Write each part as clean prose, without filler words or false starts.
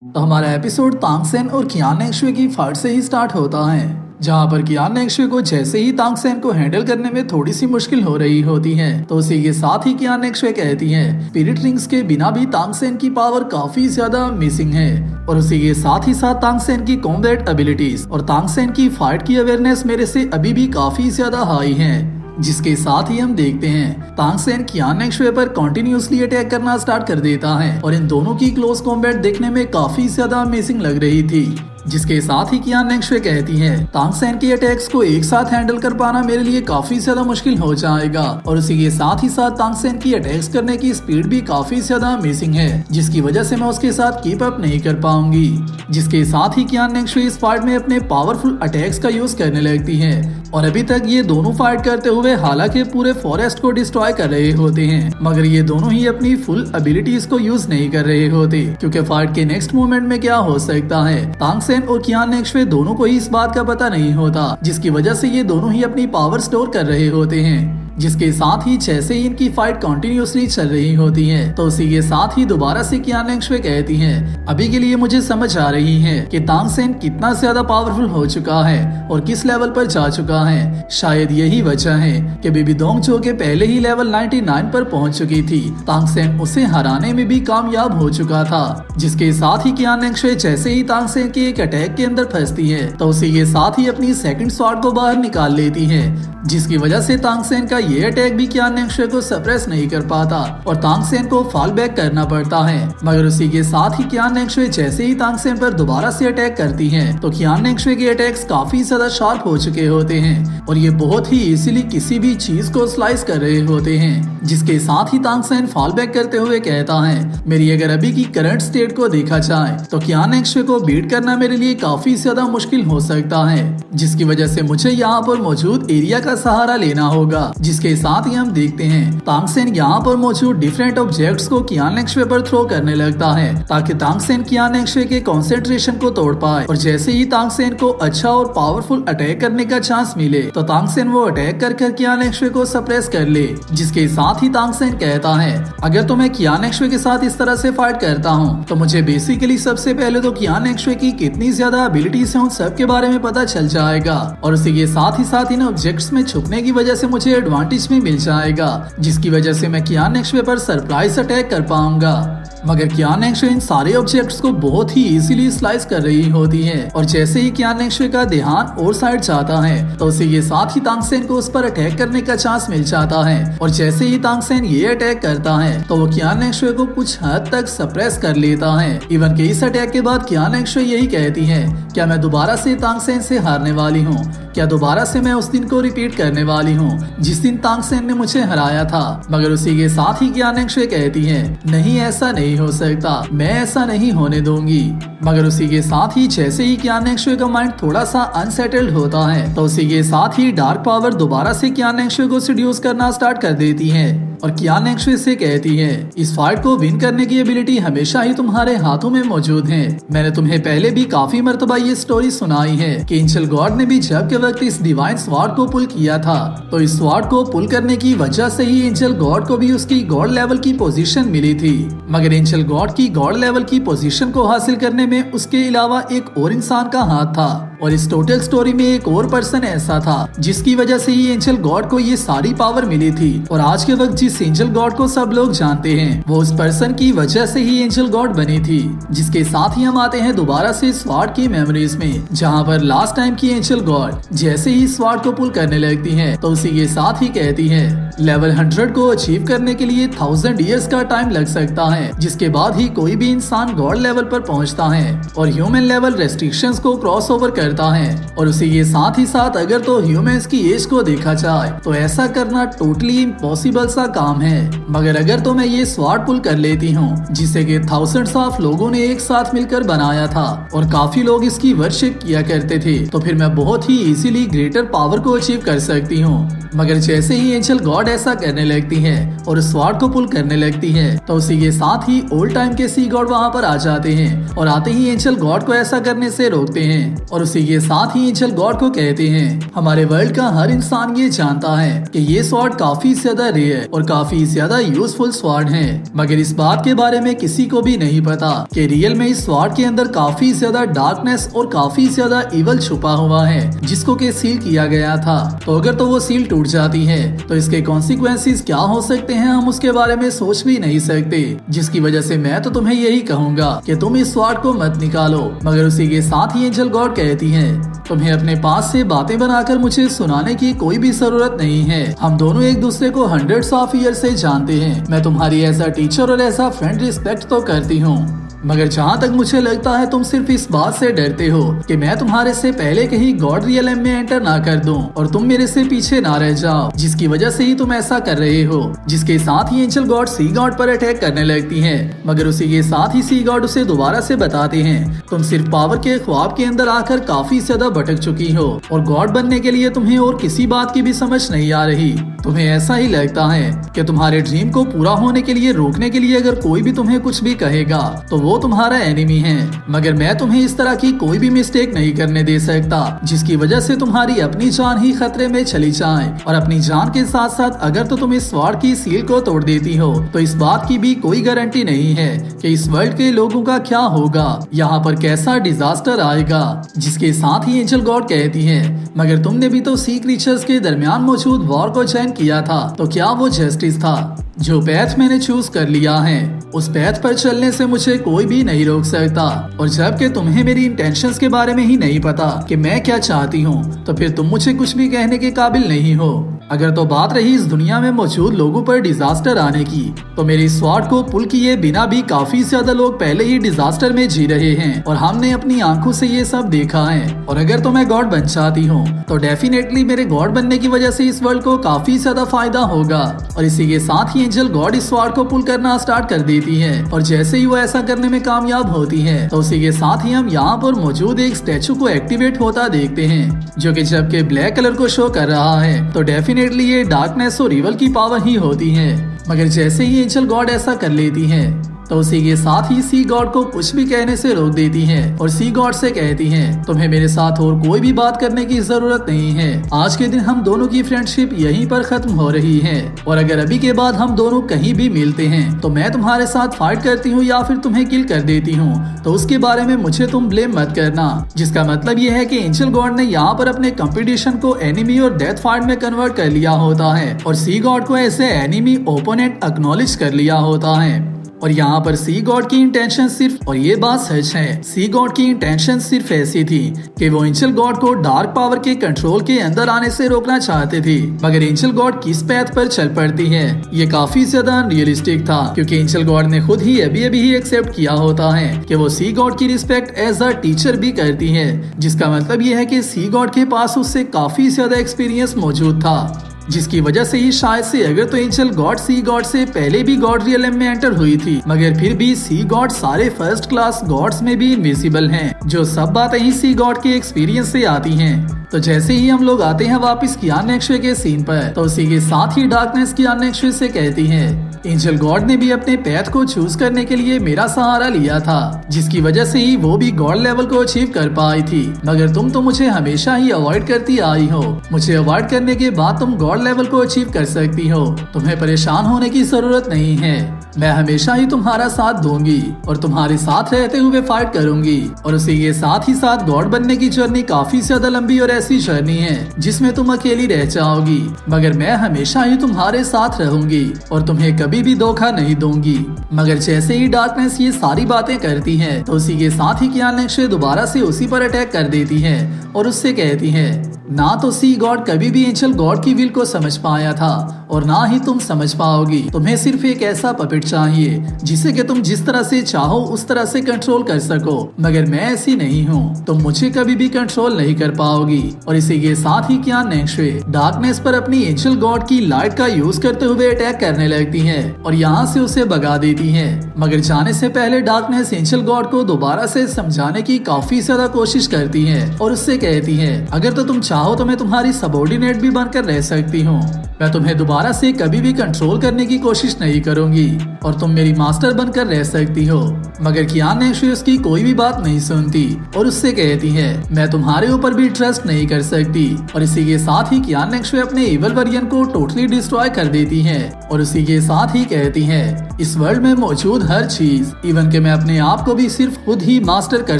तो हमारा एपिसोड तांगसेन और कियान नेक्शवे की फाइट से ही स्टार्ट होता है, जहां पर कियान नेक्शवे को जैसे ही तांगसेन को हैंडल करने में थोड़ी सी मुश्किल हो रही होती है तो उसी के साथ ही कियान नेक्शवे कहती है स्पिरिट रिंग्स के बिना भी तांगसेन की पावर काफी ज्यादा मिसिंग है। और उसी के साथ ही साथ तांगसेन की कॉम्बैट एबिलिटीज और तांगसेन की फाइट की अवेयरनेस मेरे से अभी भी काफी ज्यादा हाई है। जिसके साथ ही हम देखते हैं तांगसेन कियान नेक्शवे पर कंटिन्यूअसली अटैक करना स्टार्ट कर देता है और इन दोनों की क्लोज कॉम्बैट देखने में काफी ज्यादा अमेजिंग लग रही थी। जिसके साथ ही कियान नेक्शवे कहती है तांगसेन के अटैक्स को एक साथ हैंडल कर पाना मेरे लिए काफी ज्यादा मुश्किल हो जाएगा और उसी के साथ ही साथ तांगसेन की अटैक्स करने की स्पीड भी काफी ज्यादा अमेजिंग है, जिसकी वजह से मैं उसके साथ कीप अप नहीं कर पाऊंगी। जिसके साथ ही कियान नेक्शवे इस फाइट में अपने पावरफुल अटैक्स का यूज करने लगती है और अभी तक ये दोनों फाइट करते हुए हालांकि पूरे फॉरेस्ट को डिस्ट्रॉय कर रहे होते हैं, मगर ये दोनों ही अपनी फुल एबिलिटीज को यूज नहीं कर रहे होते क्योंकि फाइट के नेक्स्ट मोमेंट में क्या हो सकता है तांगसेन और कियान नेक्शवे दोनों को ही इस बात का पता नहीं होता, जिसकी वजह से ये दोनों ही अपनी पावर स्टोर कर रहे होते हैं। जिसके साथ ही जैसे ही इनकी फाइट कंटिन्यूअसली चल रही होती है तो उसी के साथ ही दोबारा से कियान नेक्शवे कहती है अभी के लिए मुझे समझ आ रही है कि तांगसेन कितना ज्यादा पावरफुल हो चुका है और किस लेवल पर जा चुका है। शायद यही वजह है कि बेबी दोंगचो के पहले ही लेवल 99 पर पहुंच चुकी थी, तांगसेन उसे हराने में भी कामयाब हो चुका था। जिसके साथ ही कियान नेक्शवे जैसे ही तांगसेन के एक अटैक के अंदर फंसती है तो उसी के साथ ही अपनी सेकंड स्वॉर्ड को बाहर निकाल लेती है, जिसकी वजह से तांगसेन का ये अटैक भी कियान नेक्शवे को सप्रेस नहीं कर पाता और तांगसेन को फॉल बैक करना पड़ता है। मगर उसी के साथ ही कियान नेक्शवे जैसे ही तांगसेन पर दोबारा से अटैक करती है तो कियान नेक्शवे के अटैक्स काफी ज्यादा शार्प हो चुके होते हैं और ये बहुत ही इजीली किसी भी चीज को स्लाइस कर रहे होते हैं। जिसके साथ ही तांगसेन फॉल बैक करते हुए कहता है मेरी अगर अभी की करंट स्टेट को देखा जाए तो कियान नेक्शवे को बीट करना मेरे लिए काफी ज्यादा मुश्किल हो सकता है, जिसकी वजह से मुझे यहाँ पर मौजूद एरिया का सहारा लेना होगा। जिसके साथ ही हम देखते हैं तांगसेन यहाँ पर मौजूद डिफरेंट ऑब्जेक्ट्स को कियान नेक्शवे पर थ्रो करने लगता है ताकि तांगसेन कियान नेक्शवे के कंसंट्रेशन को तोड़ पाए और जैसे ही तांगसेन को अच्छा और पावरफुल अटैक करने का चांस मिले तो तांगसेन वो अटैक कर कियान नेक्शवे को सप्रेस कर ले। जिसके साथ ही तांगसेन कहता है अगर तो मैं कियान नेक्शवे के साथ इस तरह से फाइट करता हूँ तो मुझे बेसिकली सबसे पहले तो कियान नेक्शवे की कितनी ज्यादा एबिलिटीज है उन सब के बारे में पता चल जाएगा और उसी के साथ ही इन ऑब्जेक्ट्स में छुपने की वजह से मुझे एडवांटेज भी मिल जाएगा, जिसकी वजह से मैं कियान नेक्शवे पर सरप्राइज अटैक कर पाऊंगा। मगर कियान नेक्शवे इन सारे ऑब्जेक्ट्स को बहुत ही इजीली स्लाइस कर रही होती है और जैसे ही कियान नेक्शवे का ध्यान और साइड जाता है तो उसी के साथ ही तांगसेन को उस पर अटैक करने का चांस मिल जाता है और जैसे ही तांगसेन ये अटैक करता है तो वो कियान नेक्शवे को कुछ हद तक सप्रेस कर लेता है। इवन के इस अटैक के बाद कियान नेक्शवे यही कहती है क्या मैं दोबारा से तांगसेन से हारने वाली हूँ, क्या दोबारा से मैं उस दिन को रिपीट करने वाली हूँ जिस दिन तांगसेन ने मुझे हराया था। मगर उसी के साथ ही कियान नेक्शवे कहती है नहीं ऐसा नहीं हो सकता, मैं ऐसा नहीं होने दूंगी। मगर उसी के साथ ही जैसे ही कियान नेक्शवे का माइंड थोड़ा सा अनसेटल्ड होता है तो उसी के साथ ही डार्क पावर दोबारा से कियान नेक्शवे को सीड्यूस करना स्टार्ट कर देती है और कियान नेक्शवे से कहती है इस फाइट को विन करने की एबिलिटी हमेशा ही तुम्हारे हाथों में मौजूद है। मैंने तुम्हें पहले भी काफी मर्तबा ये स्टोरी सुनाई है कि एंजल गॉड ने भी जब के वक्त इस डिवाइन स्वॉर्ड को पुल किया था तो इस स्वॉर्ड को पुल करने की वजह से ही एंजल गॉड को भी उसकी गॉड लेवल की पोजीशन मिली थी। मगर एंजल गॉड की गॉड लेवल की पोजीशन को हासिल करने में उसके अलावा एक और इंसान का हाथ था और इस टोटल स्टोरी में एक और पर्सन ऐसा था जिसकी वजह से ही एंजल गॉड को ये सारी पावर मिली थी और आज के वक्त जिस एंजल गॉड को सब लोग जानते हैं वो उस पर्सन की वजह से ही एंजल गॉड बनी थी। जिसके साथ ही हम आते हैं दोबारा से स्वॉर्ड की मेमोरीज में, जहाँ पर लास्ट टाइम की एंजल गॉड जैसे ही स्वॉर्ड को पुल करने लगती है तो उसी के साथ ही कहती है लेवल 100 को अचीव करने के लिए 1000 ईयर्स का टाइम लग सकता है, जिसके बाद ही कोई भी इंसान गॉड लेवल पर पहुंचता है और ह्यूमन लेवल रेस्ट्रिक्शंस को क्रॉस ओवर करता है। और उसी के साथ ही साथ अगर तो ह्यूमंस की एज को देखा जाए तो ऐसा करना टोटली इम्पॉसिबल सा काम है। मगर अगर तो मैं ये स्वॉर्ड पुल कर लेती हूँ जिसे कि थाउजेंड्स ऑफ लोगों ने एक साथ मिलकर बनाया था और काफी लोग इसकी वर्शिप किया करते थे तो फिर मैं बहुत ही इजीली ग्रेटर पावर को अचीव कर सकती हूँ। मगर जैसे ही एंजल गॉड ऐसा करने लगती है और स्वॉर्ड को पुल करने लगती है तो उसी के साथ ही ओल्ड टाइम के सी गॉड वहाँ पर आ जाते हैं और आते ही एंजल गॉड को ऐसा करने से रोकते हैं और उसी के साथ ही एंजल गॉड को कहते हैं हमारे वर्ल्ड का हर इंसान ये जानता है कि ये स्वॉर्ड काफी ज्यादा रेयर और काफी ज्यादा यूजफुल स्वॉर्ड है। मगर इस बात के बारे में किसी को भी नहीं पता कि रियल में इस स्वॉर्ड के अंदर काफी ज्यादा डार्कनेस और काफी ज्यादा इवल छुपा हुआ है, जिसको के सील किया गया था। तो अगर तो वो सील टूट जाती है तो इसके कॉन्सिक्वेंसेस क्या हो सकते हैं, हम उसके बारे में सोच भी नहीं सकते। जिसकी वजह से मैं तो तुम्हें यही कहूंगा कि तुम इस स्वॉर्ड को मत निकालो। मगर उसी के साथ ही एंजल गॉड कहती है, तुम्हें अपने पास से बातें बनाकर मुझे सुनाने की कोई भी जरूरत नहीं है। हम दोनों एक दूसरे को हंड्रेड्स ऑफ ईयर से जानते हैं। मैं तुम्हारी एज अ टीचर और एज अ फ्रेंड रिस्पेक्ट तो करती हूँ, मगर जहाँ तक मुझे लगता है तुम सिर्फ इस बात से डरते हो कि मैं तुम्हारे से पहले कहीं गॉड रियलम में एंटर ना कर दूं और तुम मेरे से पीछे ना रह जाओ, जिसकी वजह से ही तुम ऐसा कर रहे हो। जिसके साथ ही एंजल गॉड सी गॉड पर अटैक करने लगती हैं। मगर उसी के साथ ही सी गॉड उसे दोबारा से बताते हैं, तुम सिर्फ पावर के ख्वाब के अंदर आकर काफी ज्यादा भटक चुकी हो और गॉड बनने के लिए तुम्हें और किसी बात की भी समझ नहीं आ रही। तुम्हें ऐसा ही लगता है कि तुम्हारे ड्रीम को पूरा होने के लिए रोकने के लिए अगर कोई भी तुम्हें कुछ भी कहेगा तो वो तुम्हारा एनिमी है। मगर मैं तुम्हें इस तरह की कोई भी मिस्टेक नहीं करने दे सकता जिसकी वजह से तुम्हारी अपनी जान ही खतरे में चली जाए। और अपनी जान के साथ साथ अगर तो तुम इस स्वॉर्ड की सील को तोड़ देती हो तो इस बात की भी कोई गारंटी नहीं है कि इस वर्ल्ड के लोगों का क्या होगा, यहाँ पर कैसा डिजास्टर आएगा। जिसके साथ ही एंजल गॉड कहती है, मगर तुमने भी तो सी क्रीचर्स के दरमियान मौजूद वॉर को ज्वाइन किया था, तो क्या वो जस्टिस था? जो पैथ मैंने चूज कर लिया है उस पैथ पर चलने से मुझे कोई भी नहीं रोक सकता। और जबकि तुम्हें मेरी इंटेंशंस के बारे में ही नहीं पता कि मैं क्या चाहती हूँ, तो फिर तुम मुझे कुछ भी कहने के काबिल नहीं हो। अगर तो बात रही इस दुनिया में मौजूद लोगों पर डिजास्टर आने की, तो मेरी स्वॉर्ड को पुल किए बिना भी काफी ज्यादा लोग पहले ही डिजास्टर में जी रहे हैं और हमने अपनी आंखों से ये सब देखा है। और अगर तो मैं गॉड बन चाहती हूँ तो डेफिनेटली मेरे गॉड बनने की वजह से इस वर्ल्ड को काफी ज्यादा फायदा होगा। और इसी के साथ ही एंजल गॉड इस स्वॉर्ड को पुल करना स्टार्ट कर देती है और जैसे ही वो ऐसा करने में कामयाब होती है तो उसी के साथ ही हम यहाँ पर मौजूद एक स्टैचू को एक्टिवेट होता देखते हैं, जो कि जबकि ब्लैक कलर को शो कर रहा है तो डेफिनेटली ये डार्कनेस और इवल की पावर ही होती है। मगर जैसे ही एंजल गॉड ऐसा कर लेती है तो उसी के साथ ही सी गॉड को कुछ भी कहने से रोक देती है और सी गॉड से कहती है, तुम्हें मेरे साथ और कोई भी बात करने की जरूरत नहीं है। आज के दिन हम दोनों की फ्रेंडशिप यहीं पर खत्म हो रही है और अगर अभी के बाद हम दोनों कहीं भी मिलते हैं तो मैं तुम्हारे साथ फाइट करती हूँ या फिर तुम्हें किल कर देती हूँ, तो उसके बारे में मुझे तुम ब्लेम मत करना। जिसका मतलब ये है कि एंजल गॉड ने यहाँ पर अपने कंपटीशन को एनिमी और डेथ फाइट में कन्वर्ट कर लिया होता है और सी गॉड को ऐसे एनिमी ओपोनेंट एक्नॉलेज कर लिया होता है। और यहाँ पर सी गॉड की इंटेंशन सिर्फ, और ये बात सच है, सी गॉड की इंटेंशन सिर्फ ऐसी थी कि वो एंजल गॉड को डार्क पावर के कंट्रोल के अंदर आने से रोकना चाहते थे। मगर एंजल गॉड किस पैथ पर चल पड़ती है ये काफी ज्यादा अनरियलिस्टिक था, क्योंकि एंजल गॉड ने खुद ही अभी ही एक्सेप्ट किया होता है कि वो सी गॉड की रिस्पेक्ट एज अ टीचर भी करती है। जिसका मतलब ये है कि सी गॉड के पास उससे काफी ज्यादा एक्सपीरियंस मौजूद था, जिसकी वजह से ही शायद से अगर तो एंजल गॉड सी गॉड से पहले भी गॉड रियलम में एंटर हुई थी, मगर फिर भी सी गॉड सारे फर्स्ट क्लास गॉड्स में भी इनविजिबल हैं, जो सब बातें ही सी गॉड के एक्सपीरियंस से आती हैं। तो जैसे ही हम लोग आते हैं वापस कियान नेक्शवे के सीन पर, तो उसी के साथ ही डार्कनेस कियान नेक्शवे से कहती है, एंजल गॉड ने भी अपने पैथ को चूज करने के लिए मेरा सहारा लिया था, जिसकी वजह से ही वो भी गॉड लेवल को अचीव कर पाई थी। मगर तुम तो मुझे हमेशा ही अवॉइड करती आई हो। मुझे अवॉइड करने के बाद तुम गॉड लेवल को अचीव कर सकती हो। तुम्हें परेशान होने की जरूरत नहीं है। मैं हमेशा ही तुम्हारा साथ दूंगी और तुम्हारे साथ रहते हुए फाइट करूंगी। और उसी के साथ ही साथ गॉड बनने की जर्नी काफी ज्यादा लंबी और ऐसी जर्नी है जिसमें तुम अकेली रह जाओगी, मगर मैं हमेशा ही तुम्हारे साथ रहूंगी और तुम्हें कभी भी धोखा नहीं दूंगी। मगर जैसे ही डार्कनेस ये सारी बातें करती है तो उसी के साथ ही कियान नेक्शवे दोबारा से उसी पर अटैक कर देती है और उससे कहती है, ना तो सी गॉड कभी भी एंजल गॉड की विल को समझ पाया था और ना ही तुम समझ पाओगी। तुम्हें सिर्फ एक ऐसा पपेट चाहिए जिसे कि तुम जिस तरह से चाहो उस तरह से कंट्रोल कर सको, मगर मैं ऐसी नहीं हूँ। तुम मुझे कभी भी कंट्रोल नहीं कर पाओगी। और इसी के साथ ही कियान नेक्शवे डार्कनेस पर अपनी एंजल गॉड की लाइट का यूज करते हुए अटैक करने लगती है है और यहाँ से उसे भगा देती है। मगर जाने से पहले डार्कनेस एंजल गॉड को दोबारा से समझाने की काफी ज्यादा कोशिश करती है और उससे कहती है अगर तो तुम चाहो तो मैं तुम्हारी सबॉर्डिनेट भी बनकर रह सकती हूँ। मैं तुम्हें दोबारा से कभी भी कंट्रोल करने की कोशिश नहीं करूंगी और तुम मेरी मास्टर बनकर रह सकती हो। मगर कियान नेक्शुई उसकी कोई भी बात नहीं सुनती और उससे कहती है मैं तुम्हारे ऊपर भी ट्रस्ट नहीं कर सकती। और इसी के साथ ही कियान नेक्शुई अपने इवल वर्जन को टोटली डिस्ट्रॉय कर देती है और उसी के साथ ही कहती है इस वर्ल्ड में मौजूद हर चीज इवन के मैं अपने आप को भी सिर्फ खुद ही मास्टर कर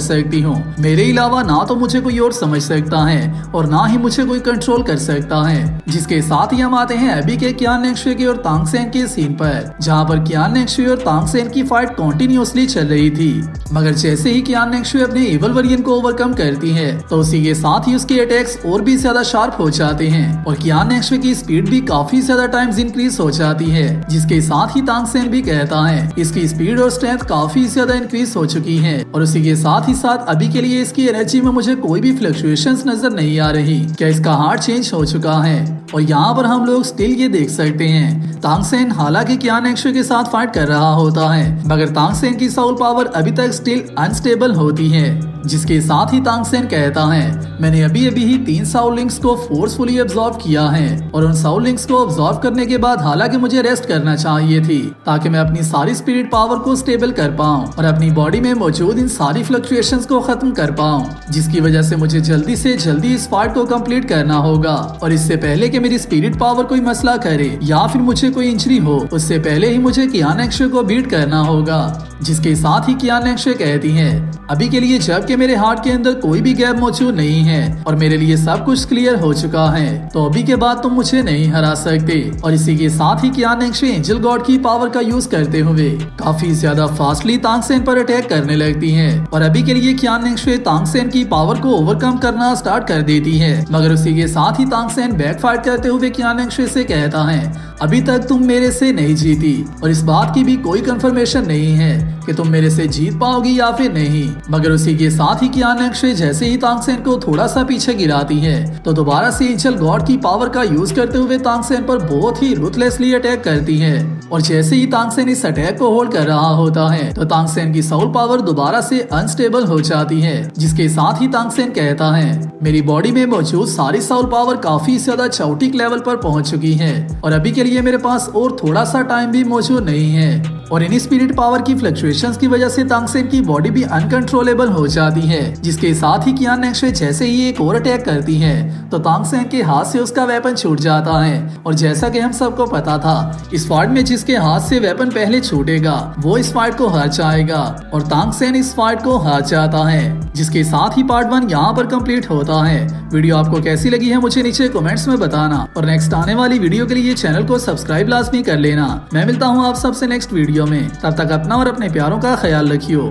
सकती हूँ। मेरे अलावा ना तो मुझे कोई और समझ सकता है और ना ही मुझे कोई कंट्रोल कर सकता है। जिसके साथ ही हम आते हैं अभी के कियान नेक्शुई के और तांग सेन के सीन पर, जहाँ पर कियान नेक्शुई और तांग सेन की फाइट कंटिन्यूअसली चल रही थी। मगर जैसे ही कियान नेक्शुई अपने इवल वर्जन को ओवरकम करती है तो उसी के साथ ही उसके अटैक्स और भी ज्यादा शार्प हो जाते हैं और कियान नेक्शुई की स्पीड भी काफी ज्यादा टाइम्स इंक्रीज हो जाती है। जिसके साथ ही तांग सेन भी कहता है इसकी स्पीड और स्ट्रेंथ काफी ज्यादा इंक्रीज हो चुकी है और उसी के साथ ही साथ अभी के लिए इसकी एनर्जी में मुझे कोई भी फ्लक्चुएशंस नजर नहीं आ रही। क्या इसका हार्ट चेंज हो चुका है? और यहाँ पर हम लोग स्टिल ये देख सकते हैं तांग सेन हालांकि कियान नेक्शुई के साथ फाइट कर रहा होता है मगर तांग सेन की सोल पावर अभी तक स्टिल अनस्टेबल होती है। जिसके साथ ही तांग सेन कहता है मैंने अभी ही 3 साउल लिंक्स को फोर्सफुली अब्सॉर्ब किया है और उन साउल लिंक्स को अब्सॉर्ब करने के बाद हालांकि मुझे रेस्ट करना चाहिए थी ताकि मैं अपनी सारी स्पिरिट पावर को स्टेबल कर पाऊं और अपनी बॉडी में मौजूद इन सारी फ्लक्चुएशंस को खत्म कर पाऊं, जिसकी वजह से मुझे जल्दी से जल्दी इस फाइट को कंप्लीट करना होगा और इससे पहले कि मेरी स्पिरिट पावर कोई मसला करे या फिर मुझे कोई इंजरी हो उससे पहले ही मुझे कियान नेक्शुई को बीट करना होगा। जिसके साथ ही कियान नेक्शुई कहती है अभी के लिए जबकि मेरे हार्ट के अंदर कोई भी गैप मौजूद नहीं है और मेरे लिए सब कुछ क्लियर हो चुका है तो अभी के बाद तुम मुझे नहीं हरा सकते। और इसी के साथ ही कियान नेक्शुई एंजल गॉड की पावर का यूज करते हुए काफी ज्यादा फास्टली तांग सेन पर अटैक करने लगती है और अभी के लिए कियान नेक्शुई तांग सेन की पावर को ओवरकम करना स्टार्ट कर देती है। मगर उसी के साथ ही तांग सेन बैक फाइट करते हुए कियान नेक्शुई से कहता है अभी तक तुम मेरे से नहीं जीती और इस बात की भी कोई कंफर्मेशन नहीं है कि तुम मेरे से जीत पाओगी या फिर नहीं। मगर उसी के साथ ही कियान नेक्शुई जैसे ही तांग सेन को थोड़ा सा पीछे गिराती है तो दोबारा से एंजल गॉड की पावर का यूज करते हुए तांग सेन पर बहुत ही रुथलेसली अटैक करती है और जैसे ही तांग सेन इस अटैक को होल्ड कर रहा होता है तो तांग सेन की सोल पावर दोबारा से अनस्टेबल हो जाती है। जिसके साथ ही तांग सेन कहता है मेरी बॉडी में मौजूद सारी सोल पावर काफी ज्यादा चौटिक लेवल पर पहुंच चुकी है और अभी के लिए मेरे पास और थोड़ा सा टाइम भी मौजूद नहीं है और इन स्पिरिट पावर की फ्लक्चुएशंस की वजह से तांग सेन की बॉडी भी अनकंट्रोलेबल हो जाती है। जिसके साथ ही कियान नेक्शुई जैसे ही एक और अटैक करती है तो तांग सेन के हाथ से उसका वेपन छूट जाता है और जैसा कि हम सबको पता था इस फाइट में जिसके हाथ से वेपन पहले छूटेगा वो इस फाइट को हार जाएगा और तांग सेन इस फाइट को हार जाता है। जिसके साथ ही पार्ट 1 यहाँ पर कंप्लीट होता है। वीडियो आपको कैसी लगी है मुझे नीचे कमेंट्स में बताना और नेक्स्ट आने वाली वीडियो के लिए चैनल को सब्सक्राइब लाजमी कर लेना। मैं मिलता हूँ आप सबसे नेक्स्ट वीडियो में, तब तक अपना और अपने प्यारों का ख्याल रखियो।